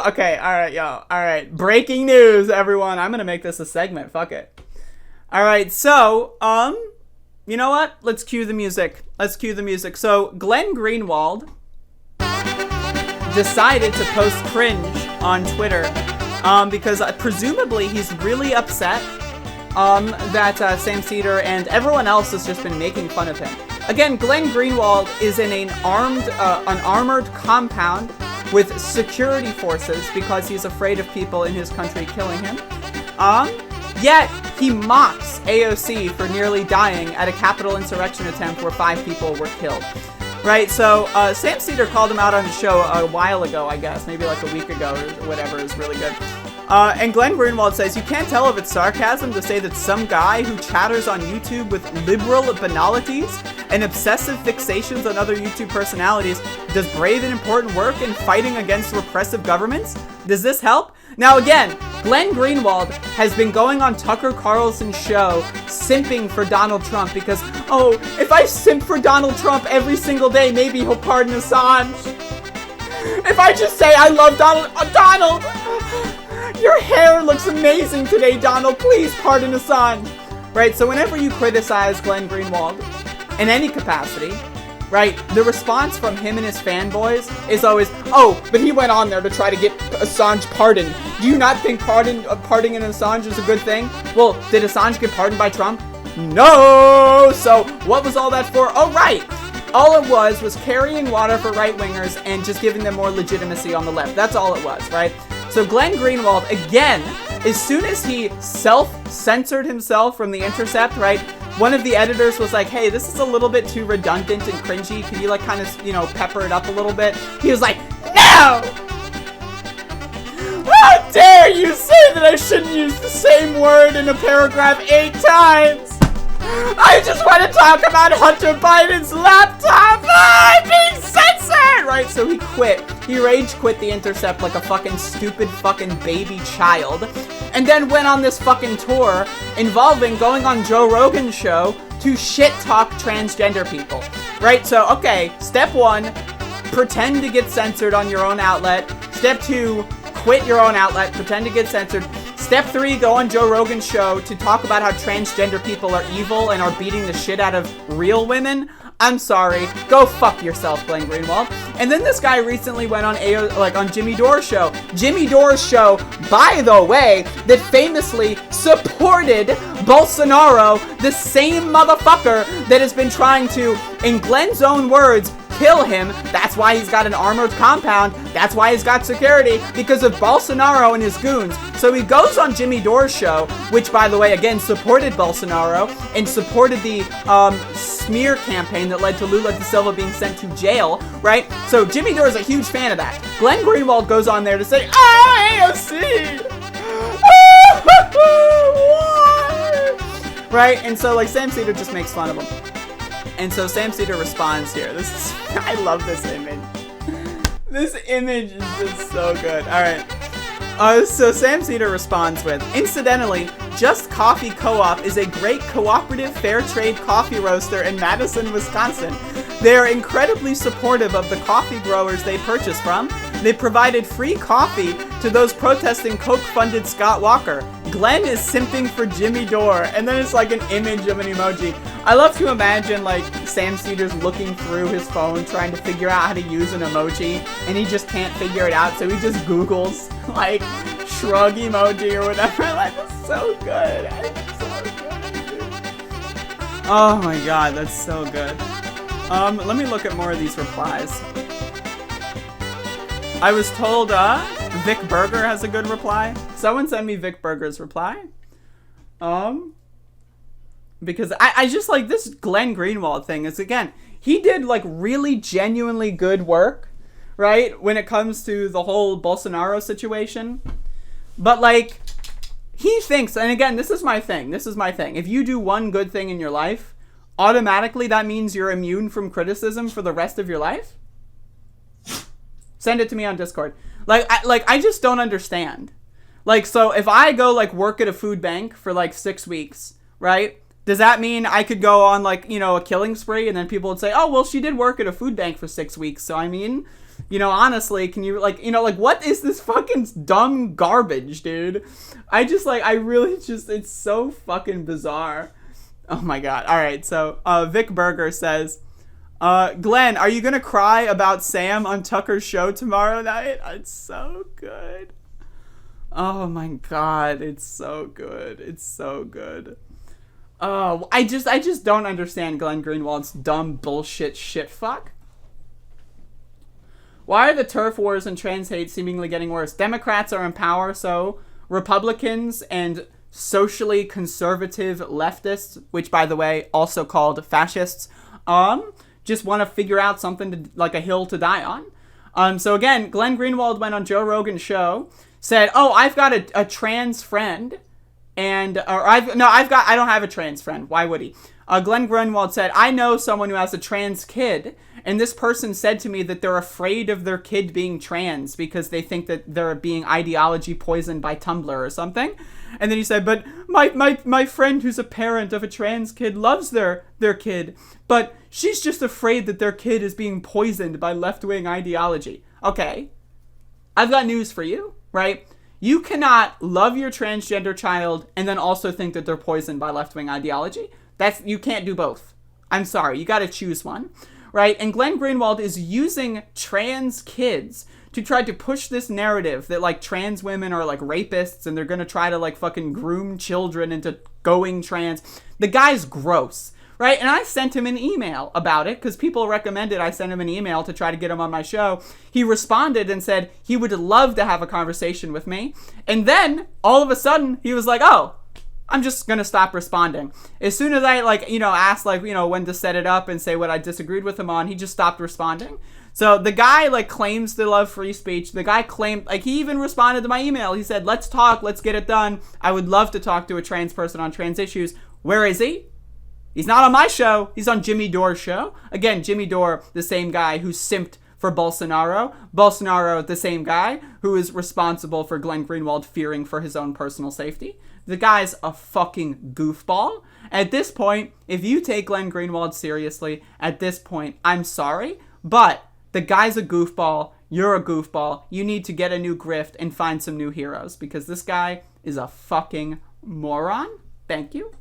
Okay, alright, yo. Alright, breaking news, everyone. I'm gonna make this a segment. Fuck it. Alright, so, you know what? Let's cue the music. So, Glenn Greenwald decided to post cringe on Twitter, because presumably he's really upset, that, Sam Seder and everyone else has just been making fun of him. Again, Glenn Greenwald is in an armored compound with security forces because he's afraid of people in his country killing him. Yet he mocks AOC for nearly dying at a Capitol insurrection attempt where 5 people were killed. Right, so Sam Seder called him out on his show a while ago, I guess, maybe like a week ago or whatever. It was really good. And Glenn Greenwald says, you can't tell if it's sarcasm to say that some guy who chatters on YouTube with liberal banalities and obsessive fixations on other YouTube personalities does brave and important work in fighting against repressive governments? Does this help? Now again, Glenn Greenwald has been going on Tucker Carlson's show simping for Donald Trump because, oh, if I simp for Donald Trump every single day, maybe he'll pardon Assange. If I just say I love Donald, your hair looks amazing today, Donald, please pardon Assange. Right, so whenever you criticize Glenn Greenwald in any capacity, right, the response from him and his fanboys is always, oh, but he went on there to try to get Assange pardoned. Do you not think pardoning Assange is a good thing? Well, did Assange get pardoned by Trump? No! So, what was all that for? Oh, right! All it was carrying water for right-wingers and just giving them more legitimacy on the left. That's all it was, right? So Glenn Greenwald, again, as soon as he self-censored himself from The Intercept, right, one of the editors was like, hey, this is a little bit too redundant and cringy. Can you, like, kind of, you know, pepper it up a little bit? He was like, no! How dare you say that I shouldn't use the same word in a paragraph 8 times? I just want to talk about Hunter Biden's laptop. I'm being censored! Right, so he quit. He rage quit The Intercept like a fucking stupid fucking baby child. And then went on this fucking tour involving going on Joe Rogan's show to shit talk transgender people. Right, so, okay, step 1, pretend to get censored on your own outlet. Step 2, quit your own outlet, pretend to get censored. Step 3, go on Joe Rogan's show to talk about how transgender people are evil and are beating the shit out of real women. I'm sorry. Go fuck yourself, Glenn Greenwald. And then this guy recently went on on Jimmy Dore's show. Jimmy Dore's show, by the way, that famously supported Bolsonaro, the same motherfucker that has been trying to, in Glenn's own words, kill him. That's why he's got an armored compound. That's why he's got security, because of Bolsonaro and his goons. So he goes on Jimmy Dore's show, which, by the way, again, supported Bolsonaro and supported the smear campaign that led to Lula da Silva being sent to jail, right? So Jimmy Dore is a huge fan of that. Glenn Greenwald goes on there to say, AOC! Right? And so, like, Sam Seder just makes fun of him. And so Sam Seder responds here. I love this image. This image is just so good. Alright. So Sam Seder responds with, incidentally, Just Coffee Co-op is a great cooperative fair trade coffee roaster in Madison, Wisconsin. They are incredibly supportive of the coffee growers they purchase from. They provided free coffee to those protesting Coke-funded Scott Walker. Glenn is simping for Jimmy Dore. And then it's like an image of an emoji. I love to imagine, like, Sam Seder's looking through his phone trying to figure out how to use an emoji, and he just can't figure it out, so he just Googles, like, shrug emoji or whatever. Like, that's so good. It's so good, dude. Oh my god, that's so good. Let me look at more of these replies. I was told, Vic Berger has a good reply. Someone send me Vic Berger's reply. Because I just like this Glenn Greenwald thing is, again, he did like really genuinely good work, right? When it comes to the whole Bolsonaro situation. But like, he thinks, and again, this is my thing. If you do one good thing in your life, automatically that means you're immune from criticism for the rest of your life. Send it to me on Discord. I just don't understand. Like, so if I go, like, work at a food bank for, like, 6 weeks, right? Does that mean I could go on, like, you know, a killing spree and then people would say, oh, well, she did work at a food bank for 6 weeks. So, I mean, You know, honestly, can you, like, you know, like, what is this fucking dumb garbage, dude? I really just, it's so fucking bizarre. Oh my god. Alright, so, Vic Berger says, Glenn, are you gonna cry about Sam on Tucker's show tomorrow night? It's so good. Oh my god, it's so good. It's so good. Oh, I just don't understand Glenn Greenwald's dumb bullshit shit fuck. Why are the turf wars and trans hate seemingly getting worse? Democrats are in power, so Republicans and socially conservative leftists, which, by the way, also called fascists, just want to figure out something to, like, a hill to die on. So again, Glenn Greenwald went on Joe Rogan's show, said, "Oh, I've got a trans friend," I don't have a trans friend. Why would he? Glenn Greenwald said, "I know someone who has a trans kid, and this person said to me that they're afraid of their kid being trans because they think that they're being ideology poisoned by Tumblr or something." And then he said, "But my friend who's a parent of a trans kid loves their kid, but she's just afraid that their kid is being poisoned by left-wing ideology." Okay, I've got news for you, right? You cannot love your transgender child and then also think that they're poisoned by left-wing ideology. You can't do both. I'm sorry, you gotta choose one, right? And Glenn Greenwald is using trans kids to try to push this narrative that, like, trans women are, like, rapists and they're gonna try to, like, fucking groom children into going trans. The guy's gross, right? And I sent him an email about it because people recommended I send him an email to try to get him on my show. He responded and said he would love to have a conversation with me. And then, all of a sudden, he was like, "Oh, I'm just gonna stop responding." As soon as I, like, you know, asked, like, you know, when to set it up and say what I disagreed with him on, he just stopped responding. So the guy, like, claims to love free speech. The guy claimed, like, he even responded to my email. He said, "Let's talk, let's get it done. I would love to talk to a trans person on trans issues." Where is he? He's not on my show. He's on Jimmy Dore's show. Again, Jimmy Dore, the same guy who simped for Bolsonaro. Bolsonaro, the same guy who is responsible for Glenn Greenwald fearing for his own personal safety. The guy's a fucking goofball. At this point, if you take Glenn Greenwald seriously, at this point, I'm sorry, but the guy's a goofball. You're a goofball. You need to get a new grift and find some new heroes because this guy is a fucking moron. Thank you.